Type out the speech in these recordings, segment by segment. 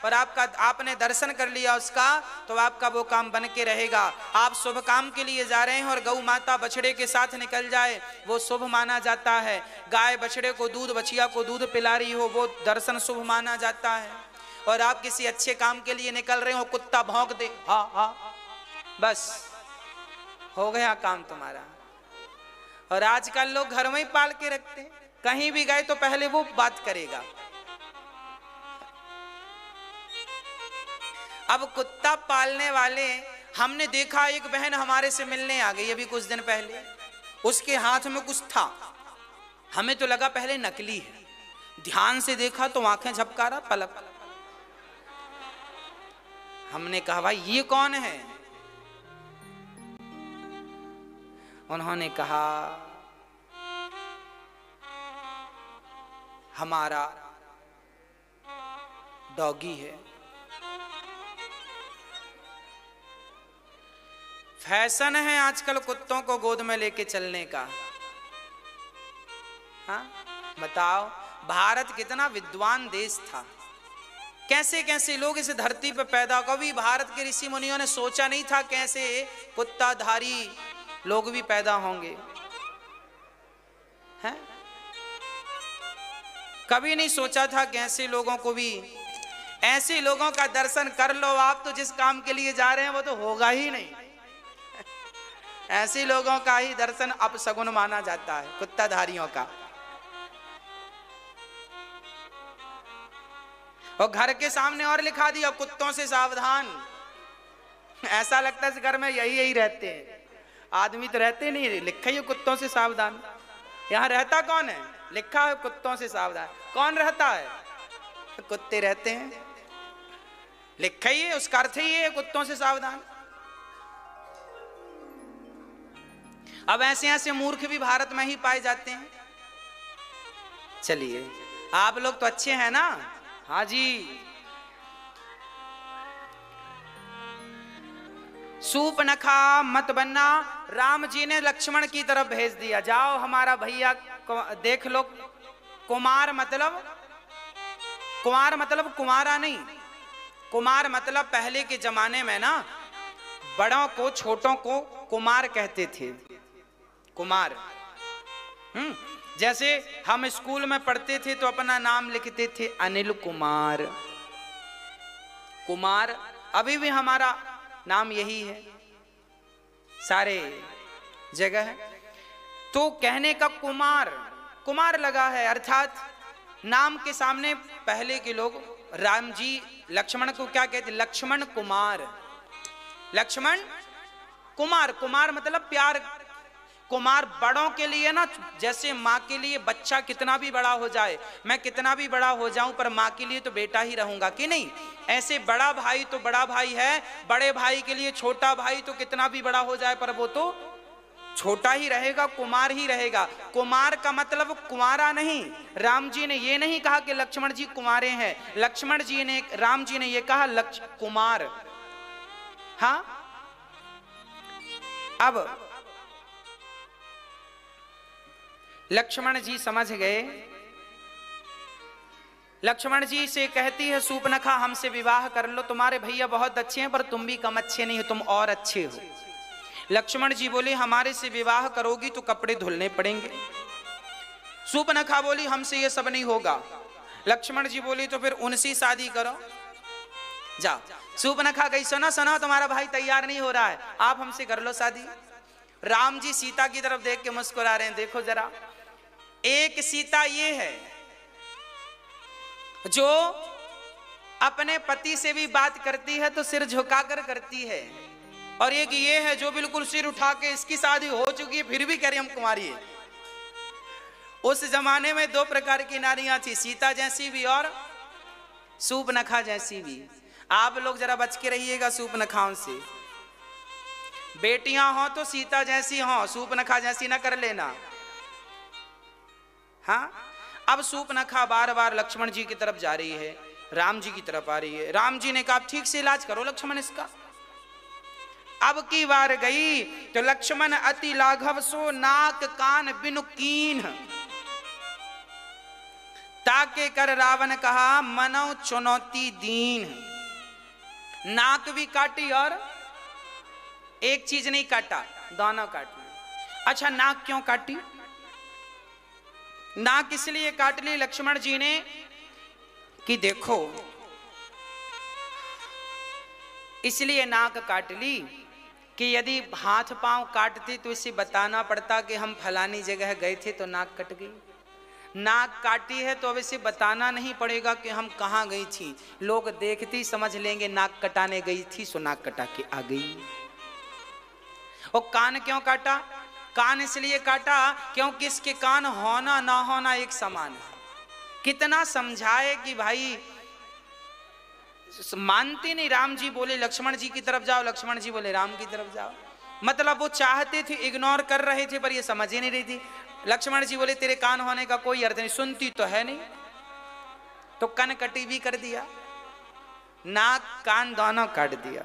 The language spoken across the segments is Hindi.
और आपने दर्शन कर लिया उसका, तो आपका वो काम बन के रहेगा। आप शुभ काम के लिए जा रहे हैं और गौ माता बछड़े के साथ निकल जाए, वो शुभ माना जाता है। गाय बछड़े को दूध, बछिया को दूध पिला रही हो, वो दर्शन शुभ माना जाता है। और आप किसी अच्छे काम के लिए निकल रहे हो, कुत्ता भौंक दे, हाँ हाँ, बस हो गया काम तुम्हारा। और आजकल लोग घर में ही पाल के रखते हैं, कहीं भी गए तो पहले वो बात करेगा। अब कुत्ता पालने वाले, हमने देखा एक बहन हमारे से मिलने आ गई अभी कुछ दिन पहले, उसके हाथ में कुछ था, हमें तो लगा पहले नकली है, ध्यान से देखा तो आंखें झपका रहा, पलक। हमने कहा भाई ये कौन है? उन्होंने कहा हमारा डॉगी है। फैशन है आजकल कुत्तों को गोद में लेके चलने का। हाँ बताओ, भारत कितना विद्वान देश था, कैसे कैसे लोग इस धरती पर पैदा, कभी भारत के ऋषि मुनियों ने सोचा नहीं था कैसे कुत्ताधारी लोग भी पैदा होंगे, हैं? कभी नहीं सोचा था कैसे लोगों को भी, ऐसे लोगों का दर्शन कर लो आप तो जिस काम के लिए जा रहे हैं वो तो होगा ही नहीं। ऐसे लोगों का ही दर्शन अपशगुन माना जाता है, कुत्ताधारियों का। और घर के सामने और लिखा दिया, कुत्तों से सावधान। ऐसा लगता है इस घर में यही रहते हैं, आदमी तो रहते नहीं, लिखा ही कुत्तों से सावधान। यहाँ रहता कौन है? लिखा है कुत्तों से सावधान। कौन रहता है? कुत्ते रहते हैं, लिखा ही है, उसका अर्थ ही है कुत्तों से सावधान। अब ऐसे ऐसे मूर्ख भी भारत में ही पाए जाते हैं। चलिए, आप लोग तो अच्छे हैं ना? हाँ जी। सूपनखा मत बनना, राम जी ने लक्ष्मण की तरफ भेज दिया, जाओ हमारा भैया देख लो। कुमार मतलब कुमारा नहीं, कुमार मतलब पहले के जमाने में ना बड़ों को छोटों को कुमार कहते थे। कुमार, जैसे हम स्कूल में पढ़ते थे तो अपना नाम लिखते थे अनिल कुमार। कुमार अभी भी हमारा नाम यही है सारे जगह है। तो कहने का कुमार, कुमार लगा है, अर्थात नाम के सामने पहले के लोग, राम जी लक्ष्मण को क्या कहते? लक्ष्मण कुमार। लक्ष्मण कुमार, कुमार मतलब प्यार। कुमार बड़ों के लिए ना, जैसे माँ के लिए बच्चा कितना भी बड़ा हो जाए, मैं कितना भी बड़ा हो जाऊं पर माँ के लिए तो बेटा ही रहूंगा कि नहीं, ऐसे बड़ा भाई तो बड़ा भाई है, बड़े भाई के लिए छोटा भाई तो कितना भी बड़ा हो जाए पर वो तो छोटा ही रहेगा, कुमार ही रहेगा। कुमार का मतलब कुंवारा नहीं। राम जी ने ये नहीं कहा कि लक्ष्मण जी कुंवारे हैं, लक्ष्मण जी ने, राम जी ने ये कहा कुमार। हाँ, अब लक्ष्मण जी समझ गए। लक्ष्मण जी से कहती है सूपनखा हमसे विवाह कर लो, तुम्हारे भैया बहुत अच्छे हैं पर तुम भी कम अच्छे नहीं हो, तुम और अच्छे हो। लक्ष्मण जी बोले हमारे से विवाह करोगी तो कपड़े धुलने पड़ेंगे। सूपनखा बोली हमसे ये सब नहीं होगा। लक्ष्मण जी बोली तो फिर उनसे शादी करो, जाओ। सूपनखा गई, सुना सुना तुम्हारा भाई तैयार नहीं हो रहा है, आप हमसे कर लो शादी। राम जी सीता की तरफ देख के मुस्कुरा रहे हैं, देखो जरा, एक सीता ये है जो अपने पति से भी बात करती है तो सिर झुकाकर करती है, और एक ये है जो बिल्कुल सिर उठा के, इसकी शादी हो चुकी है फिर भी कह रही हम कुंवारी है। उस जमाने में दो प्रकार की नारियां थी, सीता जैसी भी और सूपनखा जैसी भी। आप लोग जरा बच के रहिएगा सूपनखाओं से। बेटियां हो तो सीता जैसी हो, सूपनखा जैसी ना कर लेना। हाँ, अब सूपनखा बार बार लक्ष्मण जी की तरफ जा रही है, राम जी की तरफ आ रही है। राम जी ने कहा ठीक से इलाज करो लक्ष्मण इसका। अब की बार गई तो लक्ष्मण अति लाघव सो नाक कान बिनु कीन, ताके कर रावण कहा मनो चुनौती दीन। नाक भी काटी और एक चीज नहीं काटा, दोनों काटी। अच्छा नाक क्यों काटी? नाक इसलिए काट ली लक्ष्मण जी ने कि देखो, इसलिए नाक काट ली कि यदि हाथ पांव काटते तो इसे बताना पड़ता कि हम फलानी जगह गए थे तो नाक कट गई। नाक काटी है तो अब इसे बताना नहीं पड़ेगा कि हम कहाँ गई थी, लोग देखते ही समझ लेंगे नाक कटाने गई थी सो नाक कटा के आ गई। और कान क्यों काटा? कान इसलिए काटा क्योंकि इसके कान होना ना होना एक समान है। कितना समझाए कि भाई मानते नहीं। राम जी बोले लक्ष्मण जी की तरफ जाओ, लक्ष्मण जी बोले राम की तरफ जाओ। मतलब वो चाहते थे, इग्नोर कर रहे थे, पर ये समझ ही नहीं रही थी। लक्ष्मण जी बोले तेरे कान होने का कोई अर्थ नहीं, सुनती तो है नहीं, तो कन कटी भी कर दिया, नाक कान दोनों काट दिया।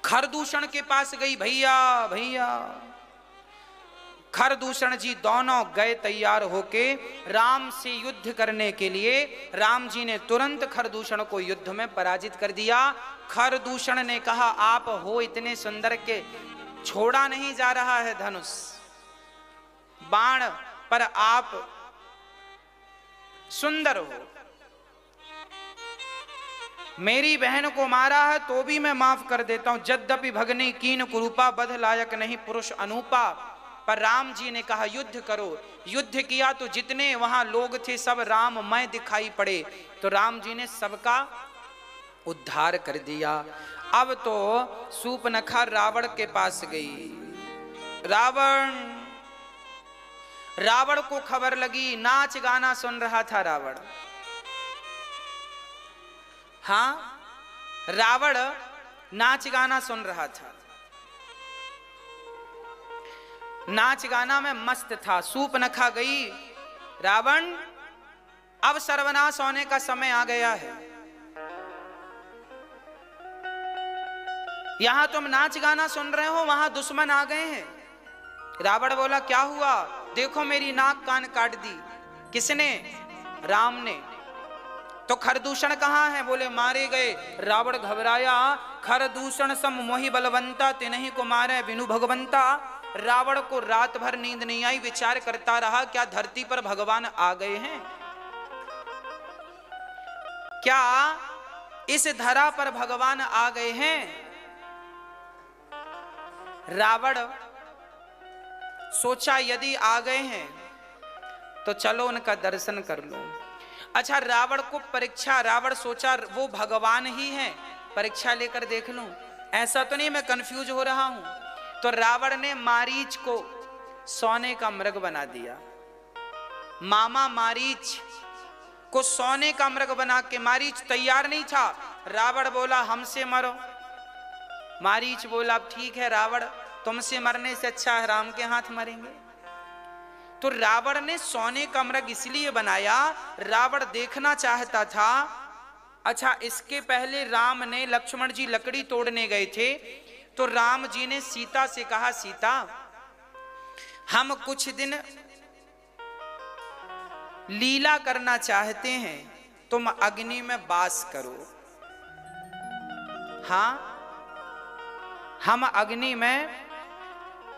खरदूषण के पास गई, भैया भैया। खरदूषण जी दोनों गए तैयार होके राम से युद्ध करने के लिए। राम जी ने तुरंत खरदूषण को युद्ध में पराजित कर दिया। खरदूषण ने कहा आप हो इतने सुंदर के छोड़ा नहीं जा रहा है धनुष बाण, पर आप सुंदर हो। मेरी बहन को मारा है तो भी मैं माफ कर देता हूं, यद्यपि भगनी कीन कुरूपा, बध लायक नहीं पुरुष अनूपा। पर राम जी ने कहा युद्ध करो। युद्ध किया तो जितने वहां लोग थे सब राममय दिखाई पड़े, तो राम जी ने सबका उद्धार कर दिया। अब तो सूपनखा रावण के पास गई। रावण को खबर लगी, नाच गाना सुन रहा था रावण। हाँ, रावण नाच गाना सुन रहा था, नाच गाना में मस्त था। सूपनखा गई, रावण अब सर्वनाश होने का समय आ गया है। यहां तुम नाच गाना सुन रहे हो, वहां दुश्मन आ गए हैं। रावण बोला क्या हुआ? देखो मेरी नाक कान काट दी। किसने? राम ने। तो खरदूषण कहां है? बोले मारे गए। रावण घबराया, खरदूषण सम मोहि बलवंता, तिन्हि को मारे बिनु भगवंता। रावण को रात भर नींद नहीं आई, विचार करता रहा क्या धरती पर भगवान आ गए हैं? क्या इस धरा पर भगवान आ गए हैं? रावण सोचा यदि आ गए हैं तो चलो उनका दर्शन कर लो। अच्छा, रावण को परीक्षा, रावण सोचा वो भगवान ही हैं, परीक्षा लेकर देख लूं, ऐसा तो नहीं मैं कंफ्यूज हो रहा हूं। तो रावण ने मारीच को सोने का मृग बना दिया। मामा मारीच को सोने का मृग बना के, मारीच तैयार नहीं था। रावण बोला हमसे मरो। मारीच बोला ठीक है रावण, तुमसे मरने से अच्छा है राम के हाथ मरेंगे। तो रावण ने सोने का मृग इसलिए बनाया, रावण देखना चाहता था। अच्छा, इसके पहले राम ने, लक्ष्मण जी लकड़ी तोड़ने गए थे, तो राम जी ने सीता से कहा सीता हम कुछ दिन लीला करना चाहते हैं, तुम अग्नि में वास करो। हाँ, हम अग्नि में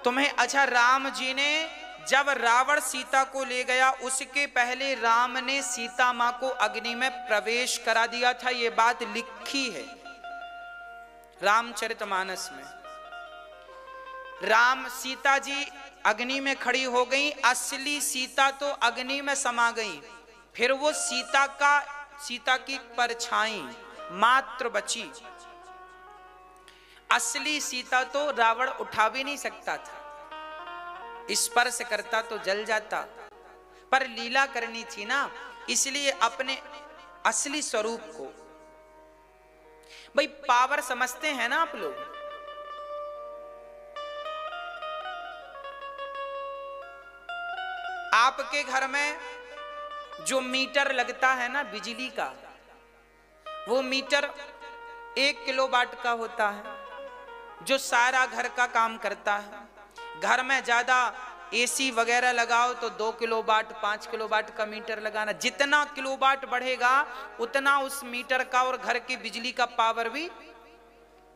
तुम्हें। अच्छा, राम जी ने जब रावण सीता को ले गया, उसके पहले राम ने सीता मां को अग्नि में प्रवेश करा दिया था। यह बात लिखी है रामचरितमानस में। राम सीता जी अग्नि में खड़ी हो गई, असली सीता तो अग्नि में समा गई। फिर वो सीता की परछाई मात्र बची। असली सीता तो रावण उठा भी नहीं सकता था, स्पर्श करता तो जल जाता, पर लीला करनी थी ना, इसलिए अपने असली स्वरूप को। भाई पावर समझते हैं ना आप लोग? आपके घर में जो मीटर लगता है ना बिजली का, वो मीटर 1 किलोवाट का होता है, जो सारा घर का काम करता है। घर में ज्यादा एसी वगैरह लगाओ तो 2 किलोवाट 5 किलोवाट का मीटर लगाना। जितना किलोवाट बढ़ेगा उतना उस मीटर का और घर की बिजली का पावर भी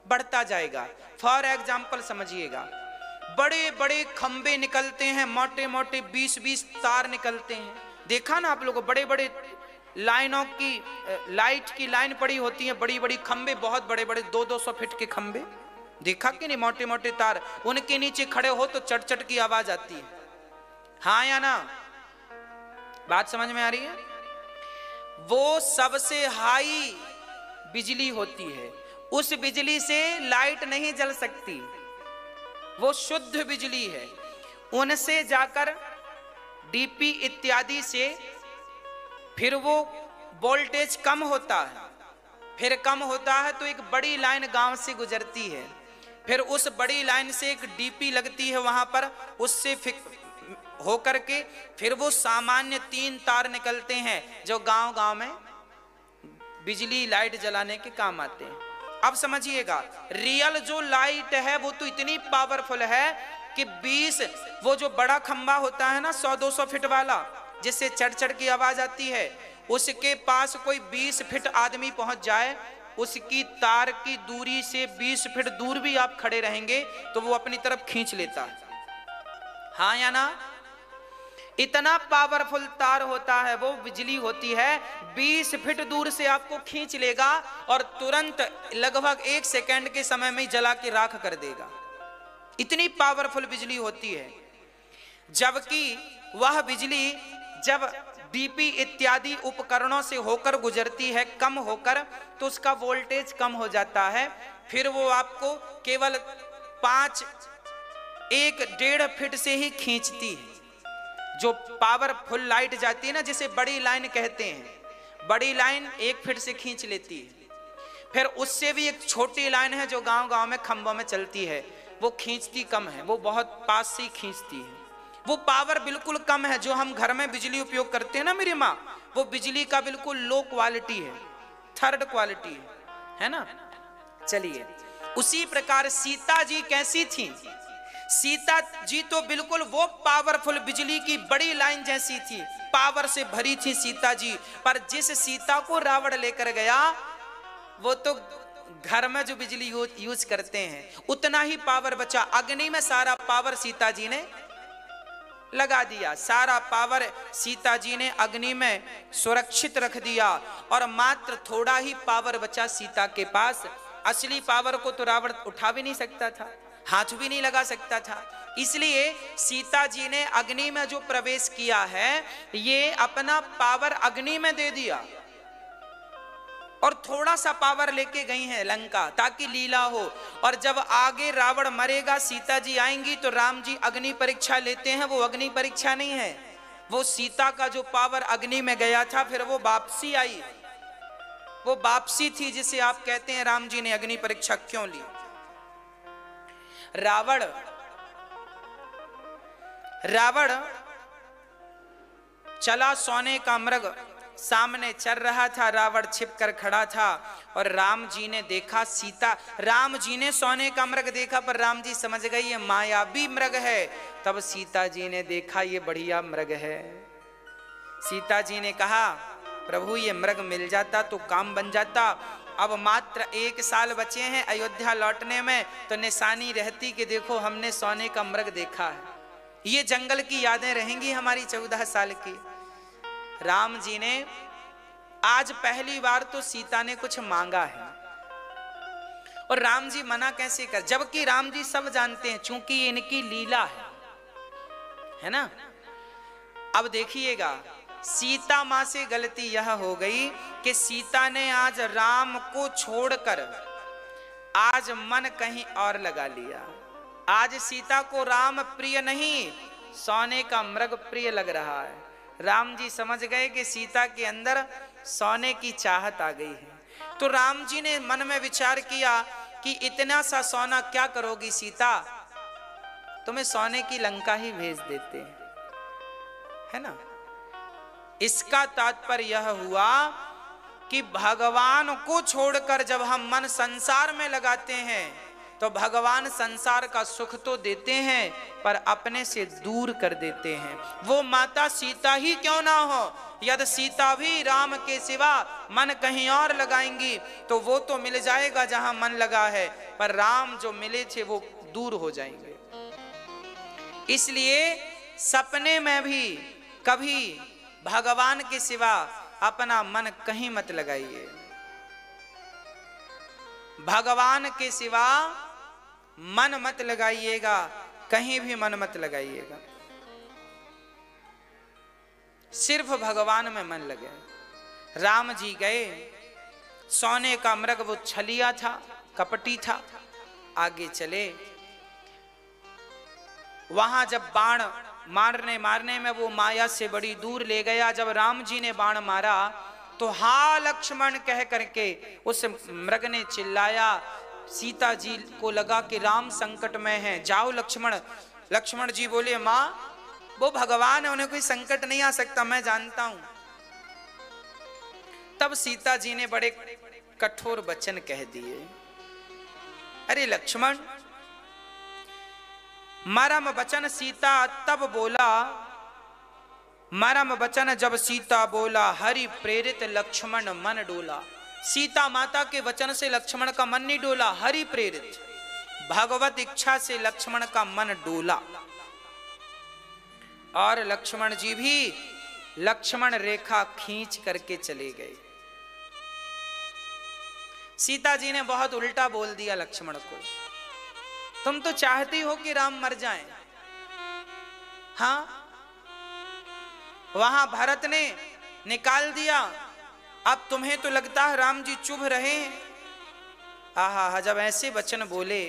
बढ़ता जाएगा। फॉर एग्जाम्पल समझिएगा, बड़े बड़े खंबे निकलते हैं, मोटे मोटे 20-20 तार निकलते हैं। देखा ना आप लोगों, बड़े बड़े लाइनों की लाइट की लाइन पड़ी होती है, बड़ी बड़ी खंबे, बहुत बड़े बड़े 200-200 फीट के खंबे, देखा कि नहीं? मोटे मोटे तार, उनके नीचे खड़े हो तो चट चट की आवाज आती है। हाँ या ना? बात समझ में आ रही है? वो सबसे हाई बिजली होती है, उस बिजली से लाइट नहीं जल सकती, वो शुद्ध बिजली है। उनसे जाकर डीपी इत्यादि से फिर वो वोल्टेज कम होता है, फिर कम होता है तो एक बड़ी लाइन गांव से गुजरती है, फिर उस बड़ी लाइन से एक डीपी लगती है वहां पर, उससे होकर के फिर वो सामान्य 3 तार निकलते हैं जो गांव गांव में बिजली लाइट जलाने के काम आते हैं। अब समझिएगा, रियल जो लाइट है वो तो इतनी पावरफुल है कि 20 वो जो बड़ा खंबा होता है ना 100-200 फीट वाला, जिससे चढ़ चढ़ की आवाज आती है, उसके पास कोई 20 फीट आदमी पहुंच जाए, उसकी तार की दूरी से 20 फीट दूर भी आप खड़े रहेंगे तो वो अपनी तरफ खींच लेता है। हाँ या ना? इतना पावरफुल तार होता है, वो बिजली होती है, 20 फीट दूर से आपको खींच लेगा और तुरंत लगभग 1 सेकंड के समय में जला के राख कर देगा। इतनी पावरफुल बिजली होती है। जबकि वह बिजली जब डीपी इत्यादि उपकरणों से होकर गुजरती है, कम होकर, तो उसका वोल्टेज कम हो जाता है, फिर वो आपको केवल 1.5 फीट से ही खींचती है। जो पावरफुल लाइट जाती है ना, जिसे बड़ी लाइन कहते हैं, बड़ी लाइन 1 फीट से खींच लेती है। फिर उससे भी एक छोटी लाइन है जो गांव गांव में खंभों में चलती है, वो खींचती कम है, वो बहुत पास से खींचती है, वो पावर बिल्कुल कम है। जो हम घर में बिजली उपयोग करते हैं ना मेरी माँ, वो बिजली का बिल्कुल लो क्वालिटी है, 3rd क्वालिटी है ना? चलिए, उसी प्रकार सीता जी कैसी थी? सीता जी तो बिल्कुल वो पावरफुल बिजली की बड़ी लाइन जैसी थी, पावर से भरी थी सीता जी। पर जिस सीता को रावण लेकर गया, वो तो घर में जो बिजली यूज करते हैं उतना ही पावर बचा। अग्नि में सारा पावर सीता जी ने लगा दिया, सारा पावर सीता जी ने अग्नि में सुरक्षित रख दिया और मात्र थोड़ा ही पावर बचा सीता के पास। असली पावर को तो रावण उठा भी नहीं सकता था, हाथ भी नहीं लगा सकता था। इसलिए सीता जी ने अग्नि में जो प्रवेश किया है, ये अपना पावर अग्नि में दे दिया और थोड़ा सा पावर लेके गई हैं लंका, ताकि लीला हो। और जब आगे रावण मरेगा, सीता जी आएंगी, तो राम जी अग्नि परीक्षा लेते हैं। वो अग्नि परीक्षा नहीं है, वो सीता का जो पावर अग्नि में गया था, फिर वो वापसी आई, वो वापसी थी, जिसे आप कहते हैं राम जी ने अग्नि परीक्षा क्यों ली। रावण चला, सोने का मृग सामने चल रहा था, रावण छिप कर खड़ा था और राम जी ने देखा राम जी ने सोने का मृग देखा, पर राम जी समझ गए ये मायावी मृग है। तब सीता जी ने देखा ये बढ़िया मृग है। सीता जी ने कहा, प्रभु ये मृग मिल जाता तो काम बन जाता। अब मात्र 1 साल बचे हैं अयोध्या लौटने में, तो निशानी रहती कि देखो हमने सोने का मृग देखा है। ये जंगल की यादें रहेंगी हमारी 14 साल की। राम जी ने आज पहली बार तो सीता ने कुछ मांगा है, और राम जी मना कैसे कर, जबकि राम जी सब जानते हैं, चूंकि इनकी लीला है ना। अब देखिएगा, सीता मां से गलती यह हो गई कि सीता ने आज राम को छोड़कर आज मन कहीं और लगा लिया। आज सीता को राम प्रिय नहीं, सोने का मृग प्रिय लग रहा है। राम जी समझ गए कि सीता के अंदर सोने की चाहत आ गई है। तो राम जी ने मन में विचार किया कि इतना सा सोना क्या करोगी सीता, तुम्हें सोने की लंका ही भेज देते हैं, है ना। इसका तात्पर्य यह हुआ कि भगवान को छोड़कर जब हम मन संसार में लगाते हैं तो भगवान संसार का सुख तो देते हैं पर अपने से दूर कर देते हैं। वो माता सीता ही क्यों ना हो, यदि सीता भी राम के सिवा मन कहीं और लगाएंगी तो वो तो मिल जाएगा जहां मन लगा है, पर राम जो मिले थे वो दूर हो जाएंगे। इसलिए सपने में भी कभी भगवान के सिवा अपना मन कहीं मत लगाइए। भगवान के सिवा मन मत लगाइएगा, कहीं भी मन मत लगाइएगा, सिर्फ भगवान में मन लगे। राम जी गए, सोने का मृग वो छलिया था, कपटी था, आगे चले। वहां जब बाण मारने में वो माया से बड़ी दूर ले गया। जब राम जी ने बाण मारा तो हा लक्ष्मण कह करके उस मृग ने चिल्लाया। सीता जी को लगा कि राम संकट में हैं, जाओ लक्ष्मण। लक्ष्मण जी बोले माँ वो भगवान है, उन्हें कोई संकट नहीं आ सकता, मैं जानता हूं। तब सीता जी ने बड़े कठोर वचन कह दिए। अरे लक्ष्मण, मरम वचन सीता तब बोला, मरम वचन जब सीता बोला, हरि प्रेरित लक्ष्मण मन डोला। सीता माता के वचन से लक्ष्मण का मन नहीं डोला, हरि प्रेरित भगवत इच्छा से लक्ष्मण का मन डोला। और लक्ष्मण जी भी लक्ष्मण रेखा खींच करके चले गए। सीता जी ने बहुत उल्टा बोल दिया लक्ष्मण को, तुम तो चाहती हो कि राम मर जाएं। हाँ, वहां भरत ने निकाल दिया, अब तुम्हें तो लगता है राम जी चुभ रहे हैं। आहा, जब ऐसे वचन बोले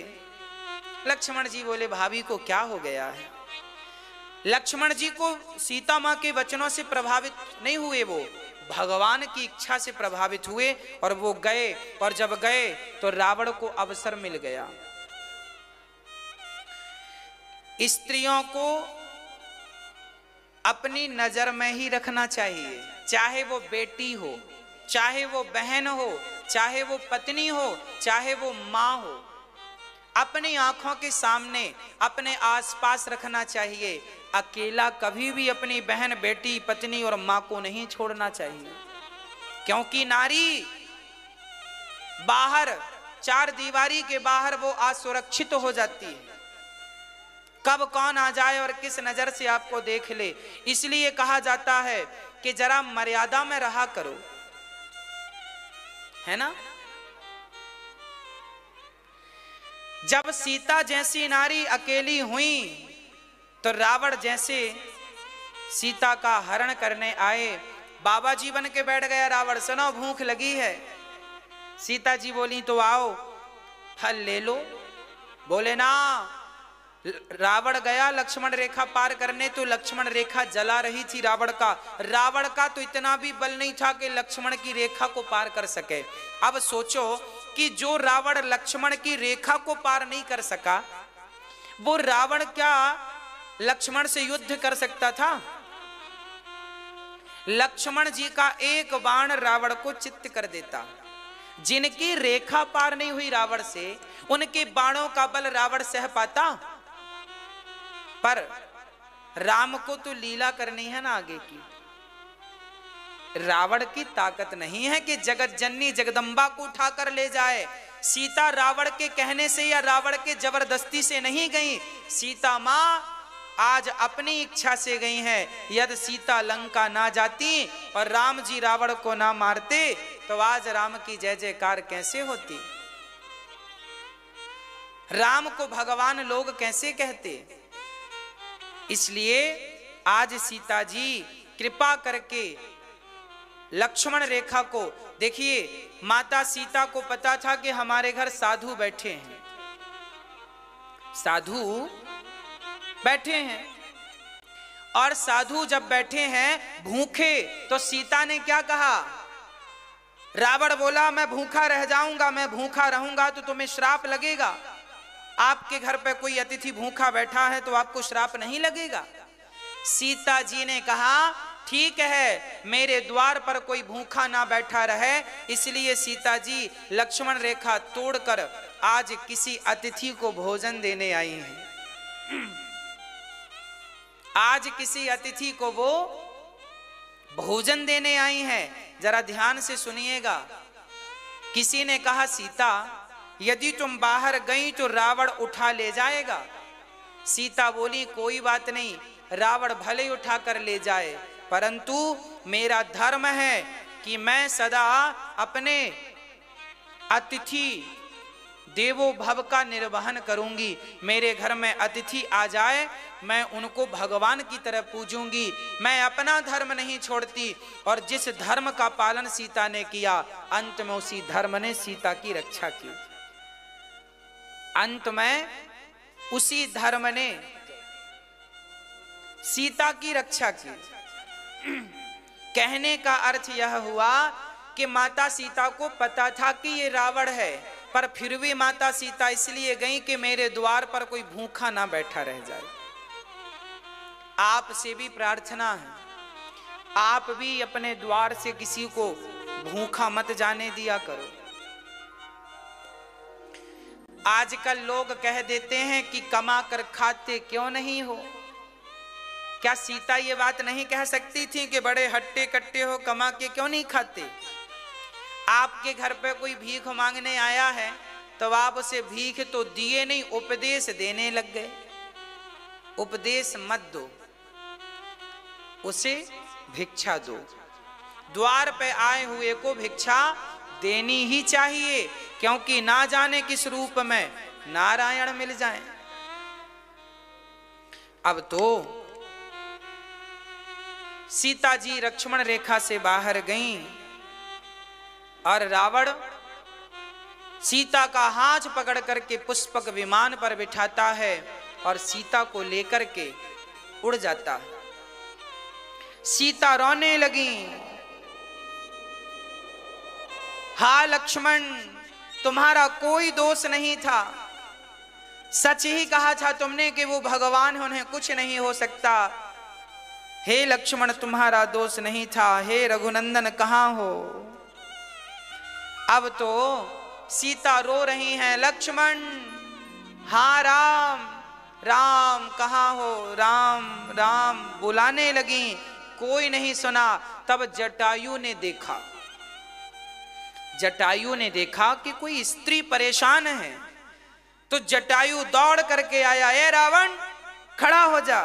लक्ष्मण जी बोले भाभी को क्या हो गया है। लक्ष्मण जी को सीता मां के वचनों से प्रभावित नहीं हुए, वो भगवान की इच्छा से प्रभावित हुए और वो गए। और जब गए तो रावण को अवसर मिल गया। स्त्रियों को अपनी नजर में ही रखना चाहिए, चाहे वो बेटी हो, चाहे वो बहन हो, चाहे वो पत्नी हो, चाहे वो मां हो। अपनी आंखों के सामने अपने आसपास रखना चाहिए। अकेला कभी भी अपनी बहन, बेटी, पत्नी और मां को नहीं छोड़ना चाहिए, क्योंकि नारी बाहर चार दीवारी के बाहर वो असुरक्षित हो जाती है। कब कौन आ जाए और किस नजर से आपको देख ले। इसलिए कहा जाता है कि जरा मर्यादा में रहा करो, है ना। जब सीता जैसी नारी अकेली हुई तो रावण जैसे सीता का हरण करने आए। बाबा जी बन के बैठ गया रावण, सुनो भूख लगी है। सीता जी बोली तो आओ फल ले लो। बोले ना। रावण गया लक्ष्मण रेखा पार करने तो लक्ष्मण रेखा जला रही थी रावण का। रावण का तो इतना भी बल नहीं था कि लक्ष्मण की रेखा को पार कर सके। अब सोचो कि जो रावण लक्ष्मण की रेखा को पार नहीं कर सका, वो रावण क्या लक्ष्मण से युद्ध कर सकता था? लक्ष्मण जी का एक बाण रावण को चित्त कर देता। जिनकी रेखा पार नहीं हुई रावण से, उनके बाणों का बल रावण सह पाता। पर राम को तो लीला करनी है ना आगे की। रावण की ताकत नहीं है कि जगत जननी जगदम्बा को उठाकर ले जाए। सीता रावण के कहने से या रावण के जबरदस्ती से नहीं गई। सीता मां आज अपनी इच्छा से गई हैं। यदि सीता लंका ना जाती और राम जी रावण को ना मारते तो आज राम की जय जयकार कैसे होती, राम को भगवान लोग कैसे कहते। इसलिए आज सीता जी कृपा करके लक्ष्मण रेखा को देखिए। माता सीता को पता था कि हमारे घर साधु बैठे हैं, साधु बैठे हैं। और साधु जब बैठे हैं भूखे, तो सीता ने क्या कहा? रावण बोला मैं भूखा रह जाऊंगा, मैं भूखा रहूंगा तो तुम्हें श्राप लगेगा। आपके घर पे कोई अतिथि भूखा बैठा है तो आपको श्राप नहीं लगेगा। सीता जी ने कहा ठीक है, मेरे द्वार पर कोई भूखा ना बैठा रहे। इसलिए सीता जी लक्ष्मण रेखा तोड़कर आज किसी अतिथि को भोजन देने आई हैं। आज किसी अतिथि को वो भोजन देने आई हैं। जरा ध्यान से सुनिएगा। किसी ने कहा, सीता यदि तुम बाहर गई तो रावण उठा ले जाएगा। सीता बोली, कोई बात नहीं, रावण भले उठा कर ले जाए, परंतु मेरा धर्म है कि मैं सदा अपने अतिथि देवो भव का निर्वहन करूंगी। मेरे घर में अतिथि आ जाए, मैं उनको भगवान की तरह पूजूंगी। मैं अपना धर्म नहीं छोड़ती। और जिस धर्म का पालन सीता ने किया, अंत में उसी धर्म ने सीता की रक्षा की। अंत में उसी धर्म ने सीता की रक्षा की। कहने का अर्थ यह हुआ कि माता सीता को पता था कि ये रावण है, पर फिर भी माता सीता इसलिए गई कि मेरे द्वार पर कोई भूखा ना बैठा रह जाए। आपसे भी प्रार्थना है, आप भी अपने द्वार से किसी को भूखा मत जाने दिया करो। आजकल लोग कह देते हैं कि कमा कर खाते क्यों नहीं हो। क्या सीता ये बात नहीं कह सकती थी कि बड़े हट्टे कट्टे हो, कमा के क्यों नहीं खाते? आपके घर पे कोई भीख मांगने आया है तो आप उसे भीख तो दिए नहीं, उपदेश देने लग गए। उपदेश मत दो, उसे भिक्षा दो। द्वार पे आए हुए को भिक्षा देनी ही चाहिए, क्योंकि ना जाने किस रूप में नारायण मिल जाएं। अब तो सीता जी लक्ष्मण रेखा से बाहर गईं और रावण सीता का हाथ पकड़ करके पुष्पक विमान पर बिठाता है और सीता को लेकर के उड़ जाता है। सीता रोने लगी, हा लक्ष्मण, तुम्हारा कोई दोष नहीं था। सच ही कहा था तुमने कि वो भगवान है, उन्हें कुछ नहीं हो सकता। हे लक्ष्मण, तुम्हारा दोष नहीं था। हे रघुनंदन, कहाँ हो? अब तो सीता रो रही हैं, लक्ष्मण, हाँ राम, राम कहाँ हो? राम राम बुलाने लगी, कोई नहीं सुना। तब जटायु ने देखा, जटायु ने देखा कि कोई स्त्री परेशान है। तो जटायु दौड़ करके आया, ए रावण, खड़ा हो जा।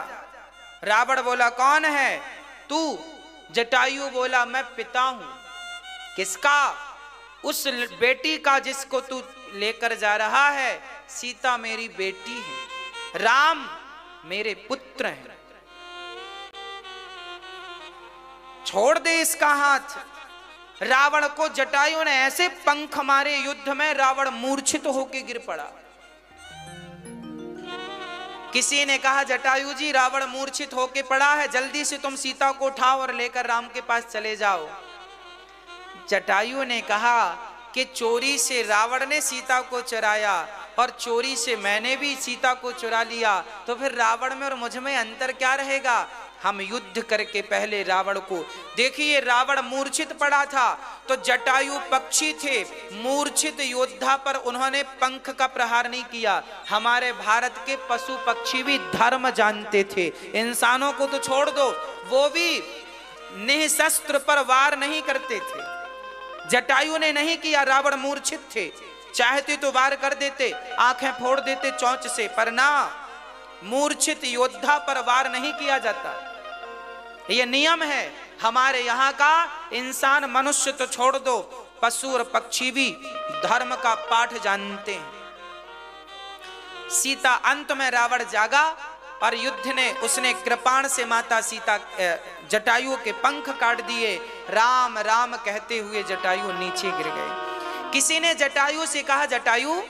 रावण बोला, कौन है तू? जटायु बोला, मैं पिता हूं। किसका? उस बेटी का जिसको तू लेकर जा रहा है। सीता मेरी बेटी है, राम मेरे पुत्र हैं। छोड़ दे इसका हाथ। रावण को जटायु ने ऐसे पंख मारे युद्ध में, रावण मूर्छित होकर गिर पड़ा। किसी ने कहा, जटायु जी, रावण मूर्छित होकर पड़ा है, जल्दी से तुम सीता को उठाओ और लेकर राम के पास चले जाओ। जटायु ने कहा कि चोरी से रावण ने सीता को चुराया और चोरी से मैंने भी सीता को चुरा लिया, तो फिर रावण में और मुझ में अंतर क्या रहेगा? हम युद्ध करके पहले रावण को। देखिए, रावण मूर्छित पड़ा था तो जटायु पक्षी थे, मूर्छित योद्धा पर उन्होंने पंख का प्रहार नहीं किया। हमारे भारत के पशु पक्षी भी धर्म जानते थे। इंसानों को तो छोड़ दो, वो भी निःशस्त्र पर वार नहीं करते थे। जटायु ने नहीं किया, रावण मूर्छित थे, चाहते तो वार कर देते, आंखें फोड़ देते चोंच से, पर ना, मूर्छित योद्धा पर वार नहीं किया जाता। यह नियम है हमारे यहाँ का। इंसान मनुष्य तो छोड़ दो, पशु और पक्षी भी धर्म का पाठ जानते हैं। सीता, अंत में रावण जागा और युद्ध ने, उसने कृपाण से माता सीता जटायु के पंख काट दिए। राम राम कहते हुए जटायु नीचे गिर गए। किसी ने जटायु से कहा, जटायु,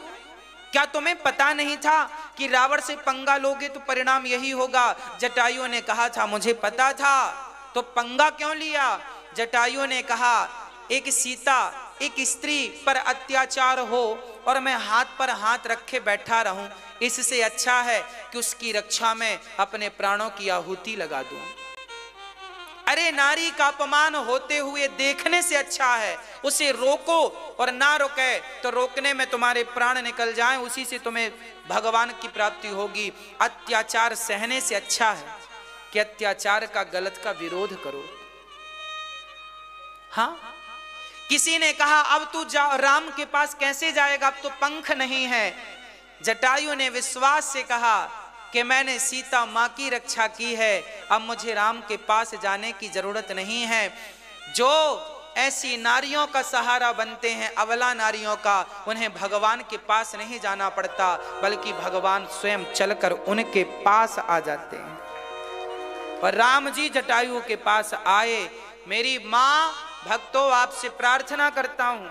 क्या तुम्हें पता नहीं था कि रावण से पंगा लोगे तो परिणाम यही होगा? जटायु ने कहा था, मुझे पता था, तो पंगा क्यों लिया? जटायु ने कहा, एक सीता, एक स्त्री पर अत्याचार हो और मैं हाथ पर हाथ रखे बैठा रहूं, इससे अच्छा है कि उसकी रक्षा में अपने प्राणों की आहुति लगा दूं। अरे नारी का अपमान होते हुए देखने से अच्छा है उसे रोको, और ना रोके तो रोकने में तुम्हारे प्राण निकल जाएं, उसी से तुम्हें भगवान की प्राप्ति होगी। अत्याचार सहने से अच्छा है कि अत्याचार का, गलत का विरोध करो। हाँ, किसी ने कहा अब तू राम के पास कैसे जाएगा, अब तो पंख नहीं है। जटायु ने विश्वास से कहा कि मैंने सीता मां की रक्षा की है, अब मुझे राम के पास जाने की जरूरत नहीं है। जो ऐसी नारियों का सहारा बनते हैं, अबला नारियों का, उन्हें भगवान के पास नहीं जाना पड़ता, बल्कि भगवान स्वयं चलकर उनके पास आ जाते हैं। और राम जी जटायु के पास आए। मेरी मां, भक्तों आपसे प्रार्थना करता हूं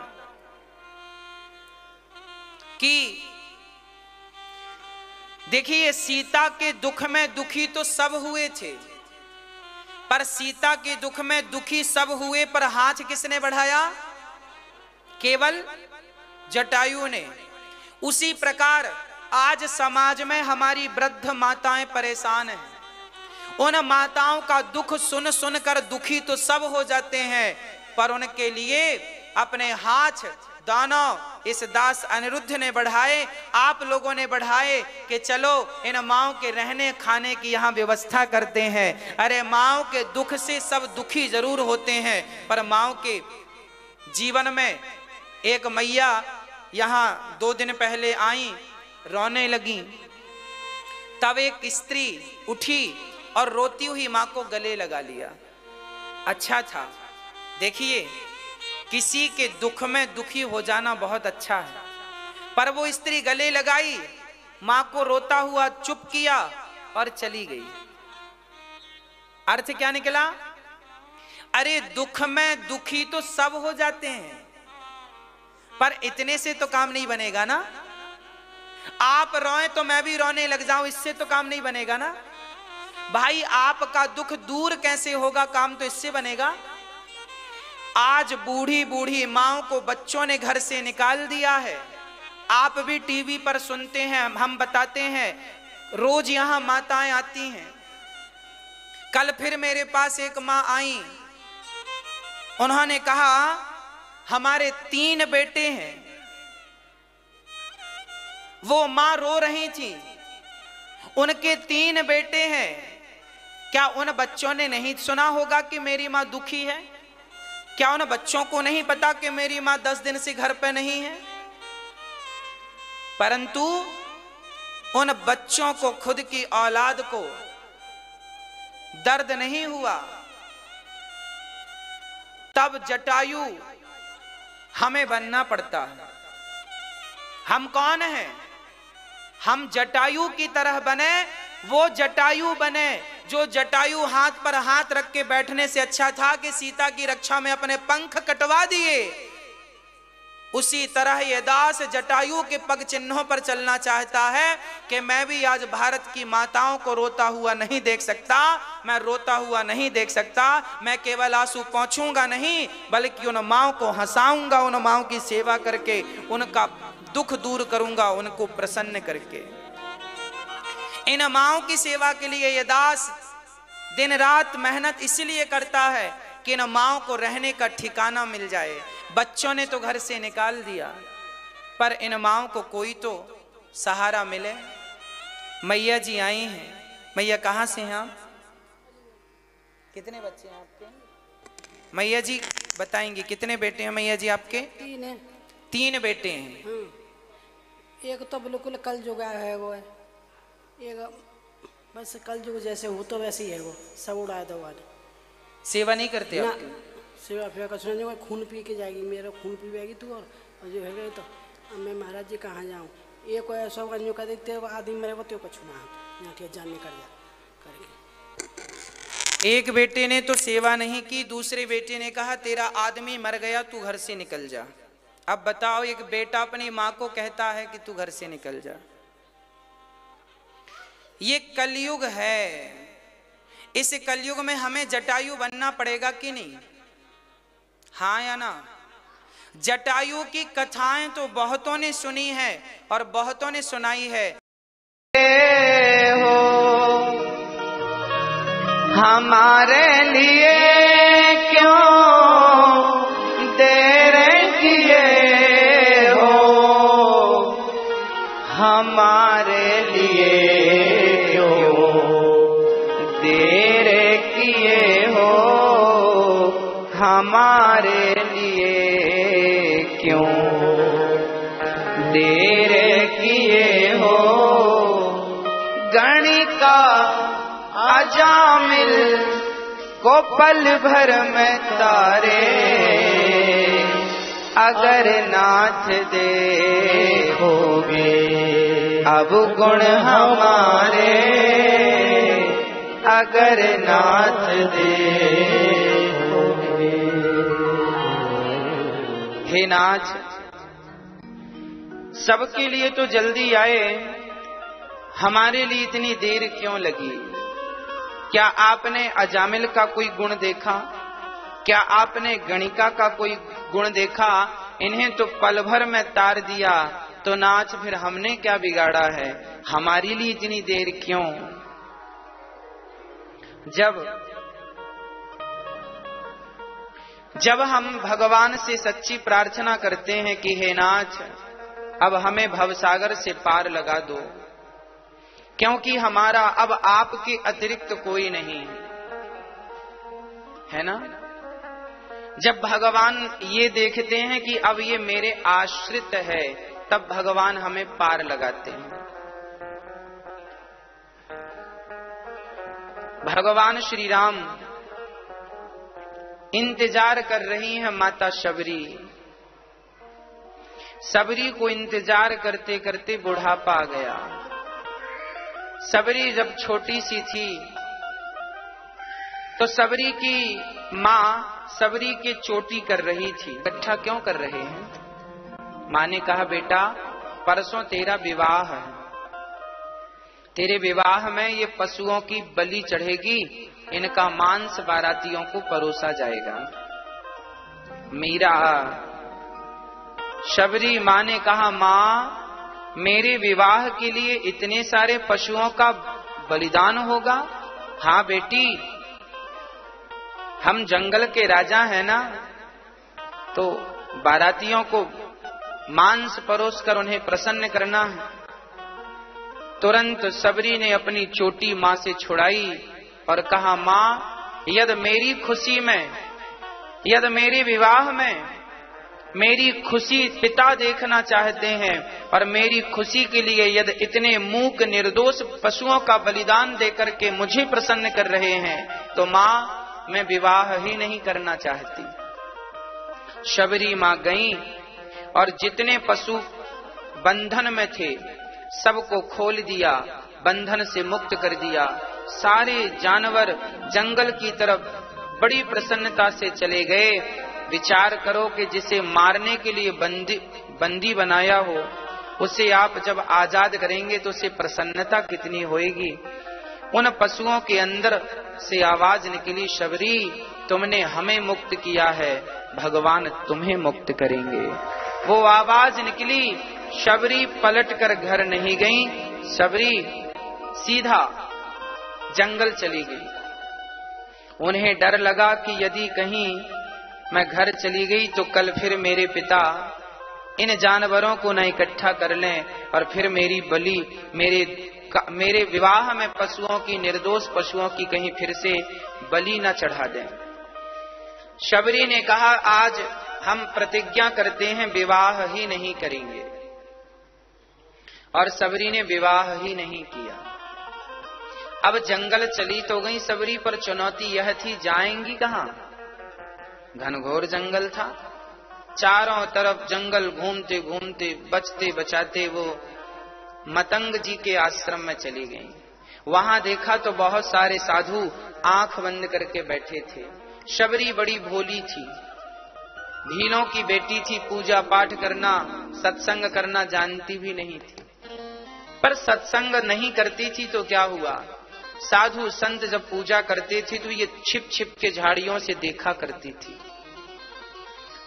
कि देखिए, सीता के दुख में दुखी तो सब हुए थे, पर सीता के दुख में दुखी सब हुए, पर हाथ किसने बढ़ाया? केवल जटायु ने। उसी प्रकार आज समाज में हमारी वृद्ध माताएं परेशान हैं। उन माताओं का दुख सुन सुनकर दुखी तो सब हो जाते हैं, पर उनके लिए अपने हाथ दानव इस दास अनिरुद्ध ने बढ़ाए, आप लोगों ने बढ़ाए कि चलो इन माओं के रहने खाने की यहाँ व्यवस्था करते हैं। अरे माओं के दुख से सब दुखी जरूर होते हैं, पर माओं के जीवन में एक मैया यहाँ 2 दिन पहले आई, रोने लगी। तब एक स्त्री उठी और रोती हुई माँ को गले लगा लिया। अच्छा था। देखिए, किसी के दुख में दुखी हो जाना बहुत अच्छा है, पर वो स्त्री गले लगाई, मां को रोता हुआ चुप किया और चली गई। अर्थ क्या निकला? अरे दुख में दुखी तो सब हो जाते हैं, पर इतने से तो काम नहीं बनेगा ना। आप रोएं तो मैं भी रोने लग जाऊं, इससे तो काम नहीं बनेगा ना। भाई आपका दुख दूर कैसे होगा, काम तो इससे बनेगा। आज बूढ़ी बूढ़ी माओं को बच्चों ने घर से निकाल दिया है। आप भी टीवी पर सुनते हैं, हम बताते हैं, रोज यहां माताएं आती हैं। कल फिर मेरे पास एक मां आई, उन्होंने कहा हमारे 3 बेटे हैं। वो मां रो रही थी, उनके 3 बेटे हैं। क्या उन बच्चों ने नहीं सुना होगा कि मेरी मां दुखी है? क्या उन बच्चों को नहीं पता कि मेरी मां 10 दिन से घर पे नहीं है? परंतु उन बच्चों को, खुद की औलाद को दर्द नहीं हुआ। तब जटायु हमें बनना पड़ता है। हम कौन हैं? हम जटायु की तरह बने, वो जटायु बने जो जटायु हाथ पर हाथ रख के बैठने से अच्छा था कि सीता की रक्षा में अपने पंख कटवा दिए। उसी तरह ये दास जटायु के पग चिन्हों पर चलना चाहता है कि मैं भी आज भारत की माताओं को रोता हुआ नहीं देख सकता, मैं रोता हुआ नहीं देख सकता। मैं केवल आंसू पहुंचूंगा नहीं, बल्कि उन माओं को हंसाऊंगा, उन माओं की सेवा करके उनका दुख दूर करूंगा, उनको प्रसन्न करके। इन माओं की सेवा के लिए ये दास दिन रात मेहनत इसलिए करता है कि इन माओं को रहने का ठिकाना मिल जाए। बच्चों ने तो घर से निकाल दिया, पर इन माओं को कोई तो सहारा मिले। मैया जी आई हैं। मैया कहाँ से हैं आप? कितने बच्चे हैं आपके? मैया जी बताएंगे कितने बेटे हैं मैया जी आपके? 3 हैं। 3 बेटे हैं। एक तो बिल्कुल कल जुगा है, वो है एक बस कल जुग जैसे हो तो वैसे ही है, वो सब उड़ाया दवा। सेवा नहीं करते आप? सेवा फेवा का सुना, खून पी के जाएगी, मेरा खून पी जाएगी तू, और जो है गए तो अब मैं महाराज जी कहाँ जाऊँ? एक ऐसा आदमी का देते आदमी मेरे को तो कछु ना यहाँ के जान निकल जा करके। एक बेटे ने तो सेवा नहीं की, दूसरे बेटे ने कहा तेरा आदमी मर गया, तू घर से निकल जा। अब बताओ, एक बेटा अपनी माँ को कहता है कि तू घर से निकल जा। ये कलयुग है। इस कलयुग में हमें जटायु बनना पड़ेगा कि नहीं? हाँ या ना? जटायु की कथाएं तो बहुतों ने सुनी है और बहुतों ने सुनाई है। हमारे लिए क्यों देर किए हो, हमारे लिए क्यों देर किए हो, हमारे लिए क्यों देर किए हो। गणिका अजामिल को पल भर में तारे, अगर नाथ देखोगे अब गुण हमारे, अगर नाथ देखोगे। हे नाथ, सबके लिए तो जल्दी आए, हमारे लिए इतनी देर क्यों लगी? क्या आपने अजामिल का कोई गुण देखा? क्या आपने गणिका का कोई गुण देखा? इन्हें तो पल भर में तार दिया, तो नाथ फिर हमने क्या बिगाड़ा है? हमारे लिए इतनी देर क्यों? जब हम भगवान से सच्ची प्रार्थना करते हैं कि हे नाथ, अब हमें भवसागर से पार लगा दो, क्योंकि हमारा अब आपके अतिरिक्त कोई नहीं है ना। जब भगवान ये देखते हैं कि अब ये मेरे आश्रित है, तब भगवान हमें पार लगाते हैं। भगवान श्री राम इंतजार कर रही है माता शबरी। शबरी को इंतजार करते करते बुढ़ापा आ गया। शबरी जब छोटी सी थी तो शबरी की माँ शबरी की चोटी कर रही थी। इकट्ठा क्यों कर रहे हैं? माँ ने कहा, बेटा परसों तेरा विवाह है, तेरे विवाह में ये पशुओं की बलि चढ़ेगी, इनका मांस बारातियों को परोसा जाएगा। मीरा शबरी माँ ने कहा, माँ मेरे विवाह के लिए इतने सारे पशुओं का बलिदान होगा? हाँ बेटी, हम जंगल के राजा हैं ना, तो बारातियों को मांस परोस कर उन्हें प्रसन्न करना है। तुरंत शबरी ने अपनी चोटी माँ से छुड़ाई और कहा, माँ यदि मेरी खुशी में, यदि मेरे विवाह में मेरी खुशी पिता देखना चाहते हैं और मेरी खुशी के लिए यदि इतने मूक निर्दोष पशुओं का बलिदान देकर के मुझे प्रसन्न कर रहे हैं, तो माँ मैं विवाह ही नहीं करना चाहती। शबरी माँ गई और जितने पशु बंधन में थे सबको खोल दिया, बंधन से मुक्त कर दिया। सारे जानवर जंगल की तरफ बड़ी प्रसन्नता से चले गए। विचार करो कि जिसे मारने के लिए बंदी बनाया हो, उसे आप जब आजाद करेंगे तो उसे प्रसन्नता कितनी होएगी। उन पशुओं के अंदर से आवाज निकली, शबरी तुमने हमें मुक्त किया है, भगवान तुम्हें मुक्त करेंगे। वो आवाज निकली, शबरी पलट कर घर नहीं गई, शबरी सीधा जंगल चली गई। उन्हें डर लगा कि यदि कहीं मैं घर चली गई तो कल फिर मेरे पिता इन जानवरों को न इकट्ठा कर लें और फिर मेरी बलि, मेरे विवाह में पशुओं की, निर्दोष पशुओं की कहीं फिर से बलि न चढ़ा दें। शबरी ने कहा, आज हम प्रतिज्ञा करते हैं विवाह ही नहीं करेंगे। और शबरी ने विवाह ही नहीं किया। अब जंगल चली तो गई शबरी, पर चुनौती यह थी जाएंगी कहां? घनघोर जंगल था, चारों तरफ जंगल घूमते घूमते बचते बचाते वो मतंग जी के आश्रम में चली गई। वहां देखा तो बहुत सारे साधु आंख बंद करके बैठे थे। शबरी बड़ी भोली थी, भीलों की बेटी थी, पूजा पाठ करना, सत्संग करना जानती भी नहीं थी। पर सत्संग नहीं करती थी तो क्या हुआ, साधु संत जब पूजा करते थे तो ये छिप छिप के झाड़ियों से देखा करती थी,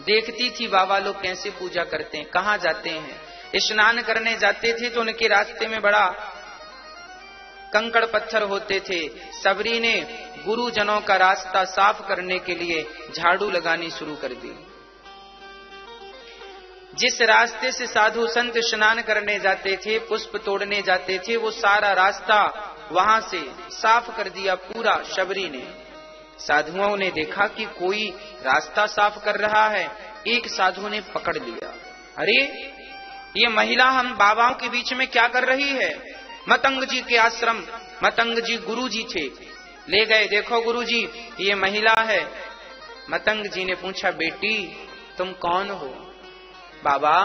देखती थी बाबा लोग कैसे पूजा करते हैं, कहाँ जाते हैं। स्नान करने जाते थे तो उनके रास्ते में बड़ा कंकड़ पत्थर होते थे। शबरी ने गुरुजनों का रास्ता साफ करने के लिए झाड़ू लगानी शुरू कर दी। जिस रास्ते से साधु संत स्नान करने जाते थे, पुष्प तोड़ने जाते थे, वो सारा रास्ता वहां से साफ कर दिया पूरा शबरी ने। साधुओं ने देखा कि कोई रास्ता साफ कर रहा है। एक साधु ने पकड़ लिया, अरे ये महिला हम बाबाओं के बीच में क्या कर रही है? मतंग जी के आश्रम, मतंग जी गुरु जी थे, ले गए, देखो गुरु जी ये महिला है। मतंग जी ने पूछा, बेटी तुम कौन हो? बाबा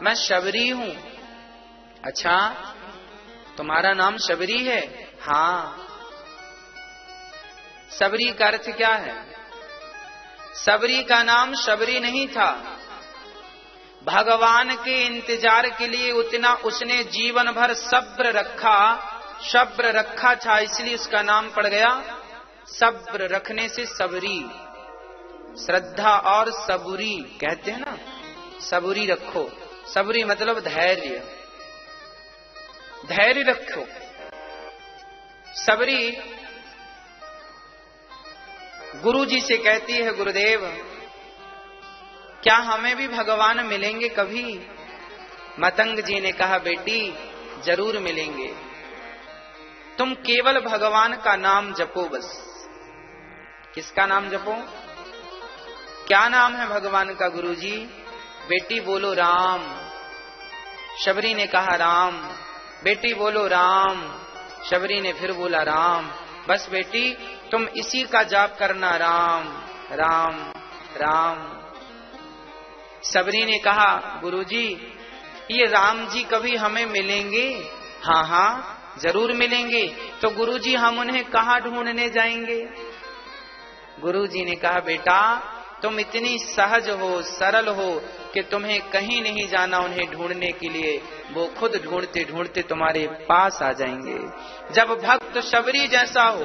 मैं शबरी हूं। अच्छा तुम्हारा नाम शबरी है? हाँ। शबरी का अर्थ क्या है? शबरी का नाम शबरी नहीं था। भगवान के इंतजार के लिए उतना उसने जीवन भर सब्र रखा था, इसलिए उसका नाम पड़ गया सब्र रखने से सबरी। श्रद्धा और सबुरी कहते हैं ना, सबुरी रखो, सबुरी मतलब धैर्य, धैर्य रखो। सबरी गुरु जी से कहती है, गुरुदेव क्या हमें भी भगवान मिलेंगे कभी? मतंग जी ने कहा, बेटी जरूर मिलेंगे, तुम केवल भगवान का नाम जपो बस। किसका नाम जपो? क्या नाम है भगवान का गुरुजी? बेटी बोलो राम। शबरी ने कहा राम। बेटी बोलो राम। शबरी ने फिर बोला राम। बस बेटी तुम इसी का जाप करना, राम राम राम। शबरी ने कहा, गुरुजी ये राम जी कभी हमें मिलेंगे? हाँ हाँ जरूर मिलेंगे। तो गुरुजी हम उन्हें कहाँ ढूंढने जाएंगे? गुरुजी ने कहा, बेटा तुम इतनी सहज हो, सरल हो कि तुम्हें कहीं नहीं जाना उन्हें ढूंढने के लिए, वो खुद ढूंढते ढूंढते तुम्हारे पास आ जाएंगे। जब भक्त शबरी जैसा हो,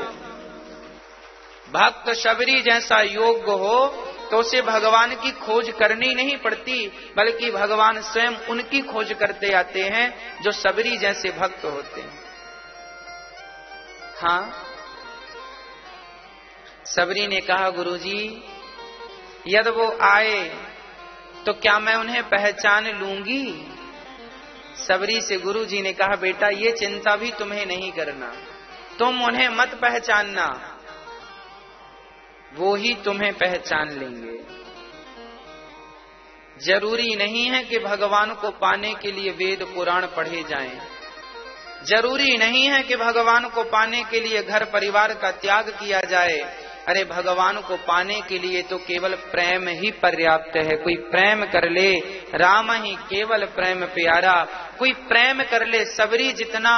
भक्त शबरी जैसा योग्य हो, तो उसे भगवान की खोज करनी नहीं पड़ती, बल्कि भगवान स्वयं उनकी खोज करते आते हैं जो शबरी जैसे भक्त होते हैं। हाँ। शबरी ने कहा, गुरुजी यदि वो आए तो क्या मैं उन्हें पहचान लूंगी? शबरी से गुरुजी ने कहा, बेटा ये चिंता भी तुम्हें नहीं करना, तुम उन्हें मत पहचानना, वो ही तुम्हें पहचान लेंगे। जरूरी नहीं है कि भगवान को पाने के लिए वेद पुराण पढ़े जाएं, जरूरी नहीं है कि भगवान को पाने के लिए घर परिवार का त्याग किया जाए। अरे भगवान को पाने के लिए तो केवल प्रेम ही पर्याप्त है। कोई प्रेम कर ले, राम ही केवल प्रेम प्यारा, कोई प्रेम कर ले सबरी जितना,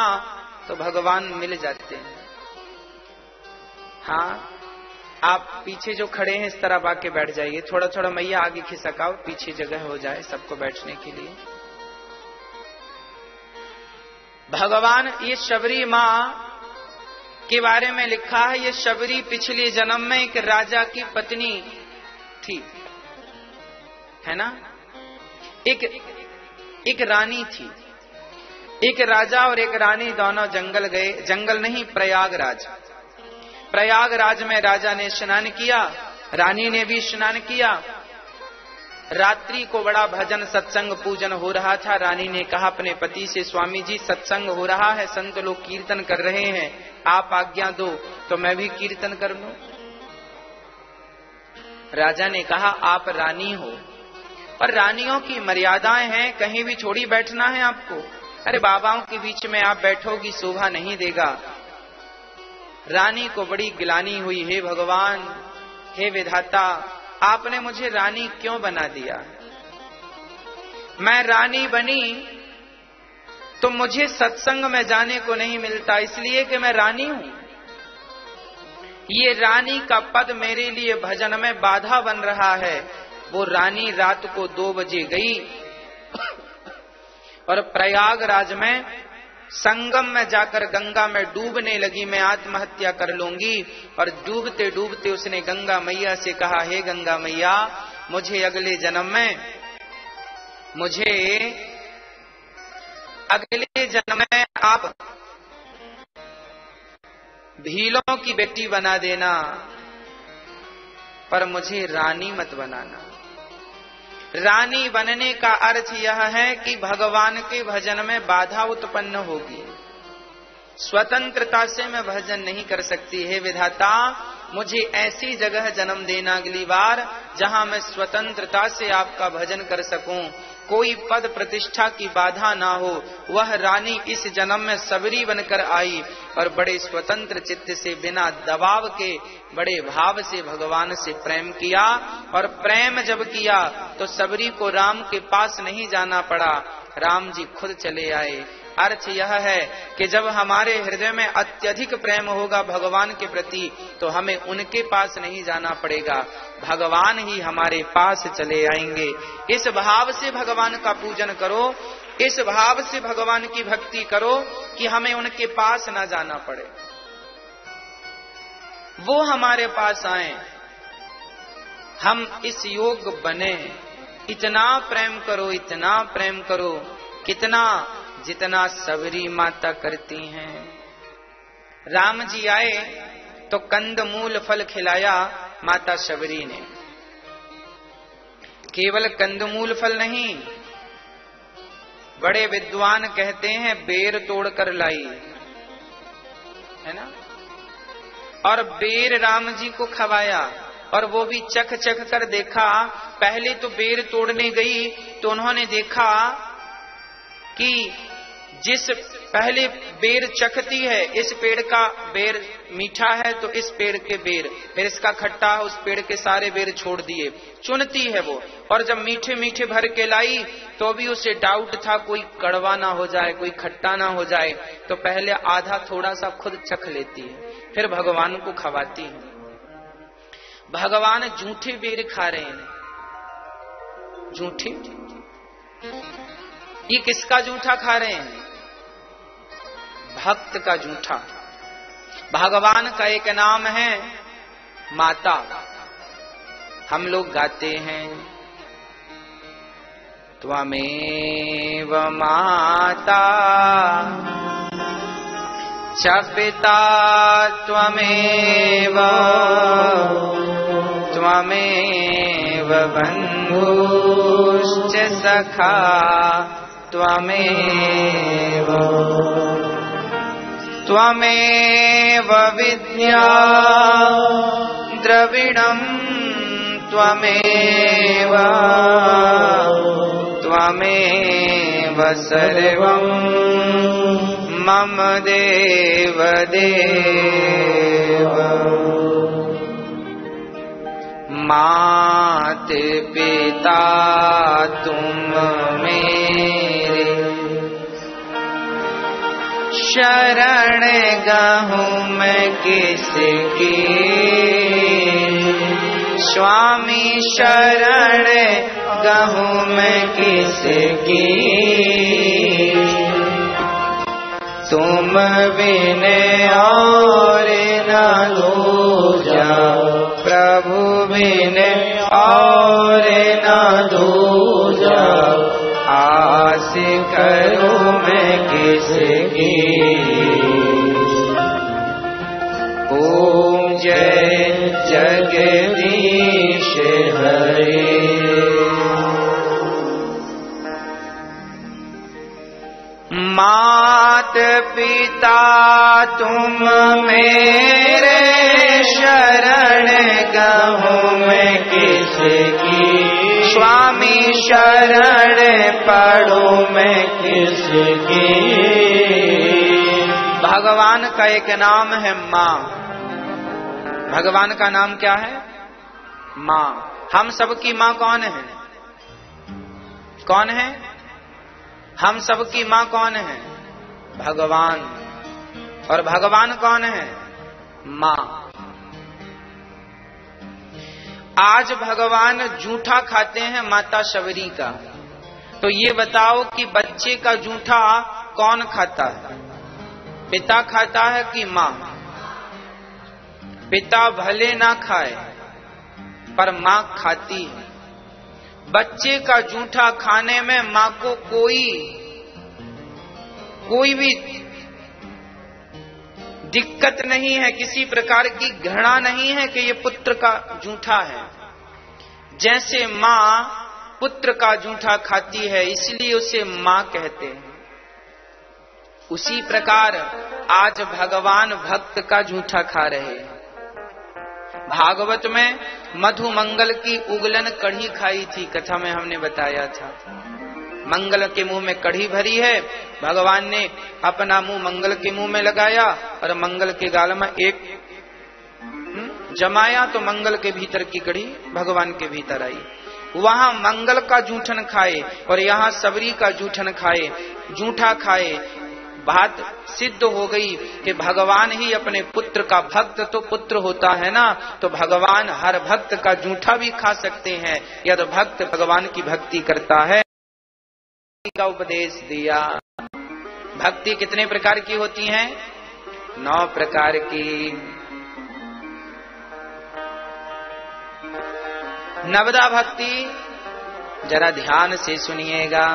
तो भगवान मिल जाते हैं। हाँ, आप पीछे जो खड़े हैं इस तरफ आके बैठ जाइए, थोड़ा थोड़ा मैया आगे खिसकाओ, पीछे जगह हो जाए सबको बैठने के लिए। भगवान, ये शबरी माँ के बारे में लिखा है, ये शबरी पिछले जन्म में एक राजा की पत्नी थी, है ना। एक रानी थी। एक राजा और एक रानी दोनों जंगल गए, जंगल नहीं प्रयागराज। प्रयागराज में राजा ने स्नान किया, रानी ने भी स्नान किया। रात्रि को बड़ा भजन सत्संग पूजन हो रहा था। रानी ने कहा अपने पति से, स्वामी जी सत्संग हो रहा है, संत लोग कीर्तन कर रहे हैं, आप आज्ञा दो तो मैं भी कीर्तन कर लूं। राजा ने कहा, आप रानी हो, पर रानियों की मर्यादाएं हैं, कहीं भी छोड़ी बैठना है आपको। अरे बाबाओं के बीच में आप बैठोगी शोभा नहीं देगा। रानी को बड़ी गिलानी हुई, हे भगवान, हे विधाता, आपने मुझे रानी क्यों बना दिया? मैं रानी बनी तो मुझे सत्संग में जाने को नहीं मिलता, इसलिए कि मैं रानी हूं। ये रानी का पद मेरे लिए भजन में बाधा बन रहा है। वो रानी रात को 2 बजे गई और प्रयागराज में संगम में जाकर गंगा में डूबने लगी, मैं आत्महत्या कर लूंगी। और डूबते डूबते उसने गंगा मैया से कहा, हे गंगा मैया, मुझे अगले जन्म में आप भीलों की बेटी बना देना, पर मुझे रानी मत बनाना। रानी बनने का अर्थ यह है कि भगवान के भजन में बाधा उत्पन्न होगी, स्वतंत्रता से मैं भजन नहीं कर सकती। हे विधाता, मुझे ऐसी जगह जन्म देना अगली बार जहां मैं स्वतंत्रता से आपका भजन कर सकूं, कोई पद प्रतिष्ठा की बाधा ना हो। वह रानी इस जन्म में सबरी बनकर आई और बड़े स्वतंत्र चित्त से, बिना दबाव के, बड़े भाव से भगवान से प्रेम किया। और प्रेम जब किया तो सबरी को राम के पास नहीं जाना पड़ा, राम जी खुद चले आए। अर्थ यह है कि जब हमारे हृदय में अत्यधिक प्रेम होगा भगवान के प्रति, तो हमें उनके पास नहीं जाना पड़ेगा, भगवान ही हमारे पास चले आएंगे। इस भाव से भगवान का पूजन करो, इस भाव से भगवान की भक्ति करो कि हमें उनके पास ना जाना पड़े, वो हमारे पास आए, हम इस योग बने। इतना प्रेम करो, इतना प्रेम करो, कितना, जितना सबरी माता करती हैं। राम जी आए तो कंद मूल फल खिलाया माता सबरी ने। केवल कंदमूल फल नहीं, बड़े विद्वान कहते हैं बेर तोड़ कर लाई, है ना। और बेर राम जी को खवाया, और वो भी चख चख कर देखा। पहले तो बेर तोड़ने गई तो उन्होंने देखा कि जिस पहले बेर चखती है, इस पेड़ का बेर मीठा है तो इस पेड़ के बेर, फिर इसका खट्टा, उस पेड़ के सारे बेर छोड़ दिए, चुनती है वो। और जब मीठे मीठे भर के लाई तो भी उसे डाउट था कोई कड़वा ना हो जाए, कोई खट्टा ना हो जाए, तो पहले आधा थोड़ा सा खुद चख लेती है, फिर भगवान को खवाती है। भगवान जूठे बेर खा रहे हैं, जूठे। ये किसका जूठा खा रहे हैं? भक्त का जूठा। भगवान का एक नाम है माता। हम लोग गाते हैं त्वमेव माता च पिता त्वमेव, त्वमेव बन्धुश्च सखा त्वमेव, त्वमेव विद्या द्रविणम् त्वमेव, त्वमेव सर्वम् मम देव देव। मात पिता तुम मेरे, शरण गहूँ मैं किसकी, स्वामी शरण गहूँ मैं किसकी। तुम बिन और न दूजा, प्रभु बिन और न दूजा। आस करूं मैं किसकी, ओम जय जगदीश हरे। मात पिता तुम मेरे, शरण गहूँ मैं किसकी, स्वामी शरण पढ़ो मैं किसकी। भगवान का एक नाम है माँ। भगवान का नाम क्या है? माँ। हम सबकी माँ कौन है? कौन है? हम सबकी माँ कौन है? भगवान। और भगवान कौन है? माँ। आज भगवान जूठा खाते हैं माता शबरी का, तो ये बताओ कि बच्चे का जूठा कौन खाता है? पिता खाता है कि माँ? पिता भले ना खाए पर माँ खाती है। बच्चे का जूठा खाने में माँ को कोई भी दिक्कत नहीं है, किसी प्रकार की घृणा नहीं है कि ये पुत्र का जूठा है। जैसे माँ पुत्र का जूठा खाती है इसलिए उसे माँ कहते हैं, उसी प्रकार आज भगवान भक्त का जूठा खा रहे हैं। भागवत में मधु मंगल की उगलन कढ़ी खाई थी, कथा में हमने बताया था। मंगल के मुंह में कढ़ी भरी है, भगवान ने अपना मुंह मंगल के मुंह में लगाया और मंगल के गाल में एक जमाया तो मंगल के भीतर की कढ़ी भगवान के भीतर आई। वहां मंगल का जूठन खाए और यहाँ सबरी का जूठन खाए, जूठा खाए। बात सिद्ध हो गई कि भगवान ही अपने पुत्र का, भक्त तो पुत्र होता है ना, तो भगवान हर भक्त का जूठा भी खा सकते हैं यदि भक्त भगवान की भक्ति करता है। का उपदेश दिया। भक्ति कितने प्रकार की होती हैं? 9 प्रकार की। नवदा भक्ति जरा ध्यान से सुनिएगा।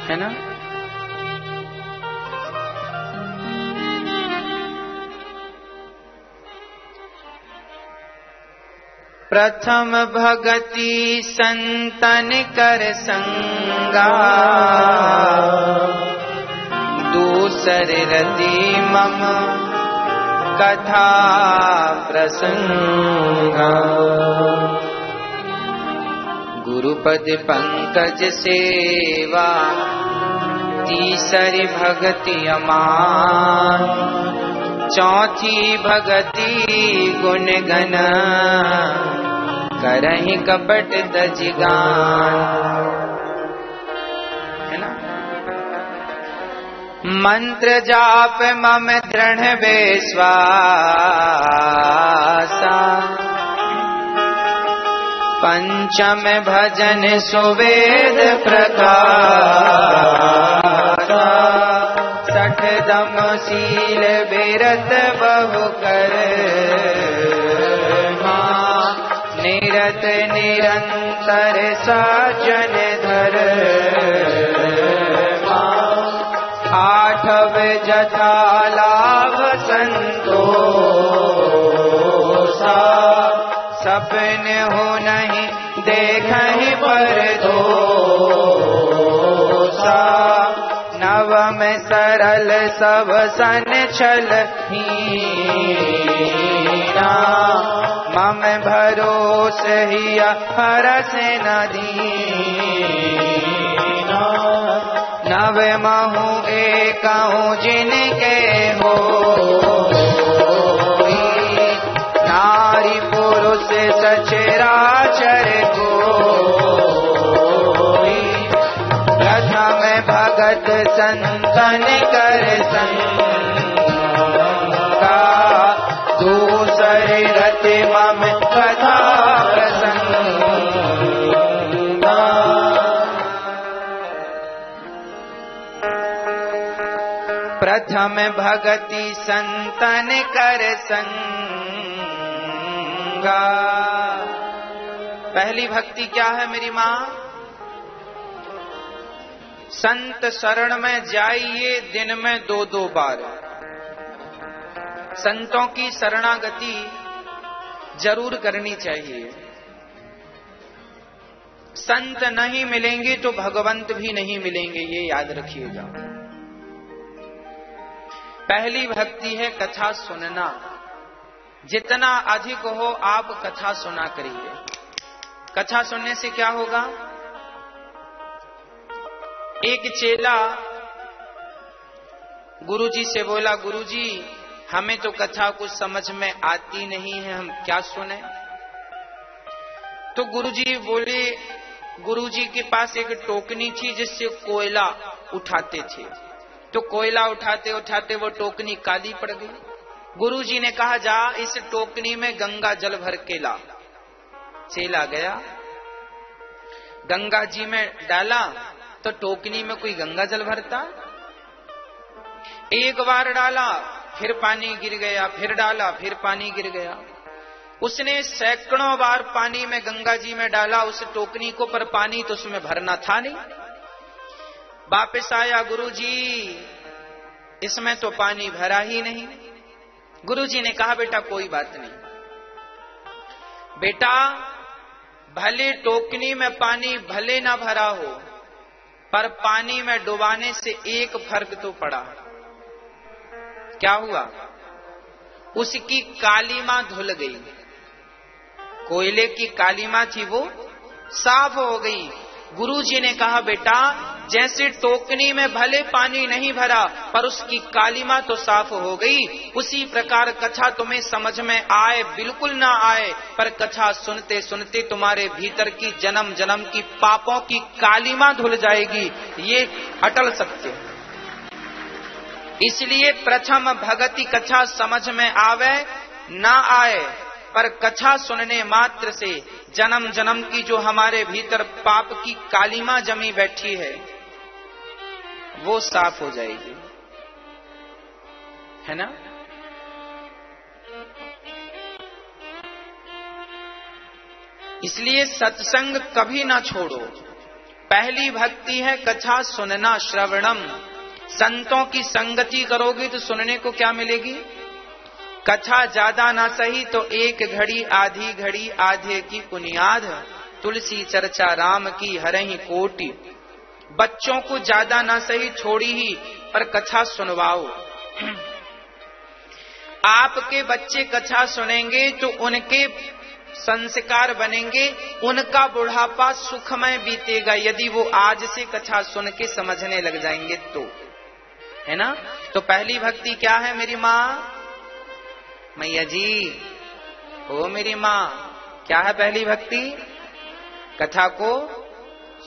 है ना? प्रथम भगति संतन कर संगा, दूसर रति मम कथा प्रसंगा। गुरुपद पंकज सेवा, तीसरी भगति अमान, चौथी भगति गुण गण, करहि कपट दजिगान। है ना? मंत्र जाप मम दृढ़ विश्वासा, पंचम भजन सुवेद प्रकाशा, सठ दम शील विरत बहु कर, निरत निरंतर साजन धर, आठव जथा लाभ संतोषा, सपन हो नहीं देखहि पर दोषा, नवम सरल सब सन छल हीना, मम भरोस हिया हरस न दीना, नव महु एकहु जिनके हो, नारी पुरुष सचराचर कोई, प्रथम भगत संतन कर संगा, दूसर रति मम कथा प्रसंगा। प्रथम भगति संतन कर संगा। पहली भक्ति क्या है मेरी माँ? संत शरण में जाइए दिन में 2-2 बार। संतों की शरणागति जरूर करनी चाहिए। संत नहीं मिलेंगे तो भगवंत भी नहीं मिलेंगे, ये याद रखिएगा। पहली भक्ति है कथा सुनना। जितना अधिक हो आप कथा सुना करिए। कथा सुनने से क्या होगा? एक चेला गुरुजी से बोला, गुरुजी हमें तो कथा कुछ समझ में आती नहीं है, हम क्या सुने? तो गुरुजी बोले, गुरुजी के पास एक टोकनी थी जिससे कोयला उठाते थे। तो कोयला उठाते उठाते वो टोकनी काली पड़ गई। गुरुजी ने कहा, जा इस टोकनी में गंगा जल भर के ला। चेला गया, गंगा जी में डाला तो टोकनी में कोई गंगा जल भरता? एक बार डाला फिर पानी गिर गया, फिर डाला फिर पानी गिर गया। उसने सैकड़ों बार पानी में गंगा जी में डाला उस टोकनी को, पर पानी तो उसमें भरना था नहीं। वापस आया, गुरुजी इसमें तो पानी भरा ही नहीं। गुरुजी ने कहा बेटा कोई बात नहीं, बेटा भले टोकनी में पानी भले ना भरा हो, पर पानी में डुबाने से एक फर्क तो पड़ा। क्या हुआ? उसकी कालीमा धुल गई। कोयले की कालीमा थी वो साफ हो गई। गुरुजी ने कहा बेटा जैसे टोकनी में भले पानी नहीं भरा पर उसकी कालीमा तो साफ हो गई, उसी प्रकार कथा तुम्हें समझ में आए बिल्कुल ना आए, पर कथा सुनते सुनते तुम्हारे भीतर की जन्म जन्म की पापों की कालीमा धुल जाएगी। ये अटल सत्य। इसलिए प्रथम भगति कथा समझ में आवे ना आए, पर कथा सुनने मात्र से जन्म जन्म की जो हमारे भीतर पाप की कालीमा जमी बैठी है वो साफ हो जाएगी, है ना। इसलिए सत्संग कभी ना छोड़ो। पहली भक्ति है कथा सुनना, श्रवणम। संतों की संगति करोगे तो सुनने को क्या मिलेगी? कथा ज्यादा ना सही तो एक घड़ी आधी घड़ी आधे की पुनियाद, तुलसी चर्चा राम की हरहि कोटि। बच्चों को ज्यादा ना सही छोड़ी ही, पर कथा सुनवाओ। आपके बच्चे कथा सुनेंगे तो उनके संस्कार बनेंगे, उनका बुढ़ापा सुखमय बीतेगा यदि वो आज से कथा सुन के समझने लग जाएंगे तो, है ना। तो पहली भक्ति क्या है? मेरी माँ मैया जी, ओ मेरी माँ। क्या है पहली भक्ति? कथा को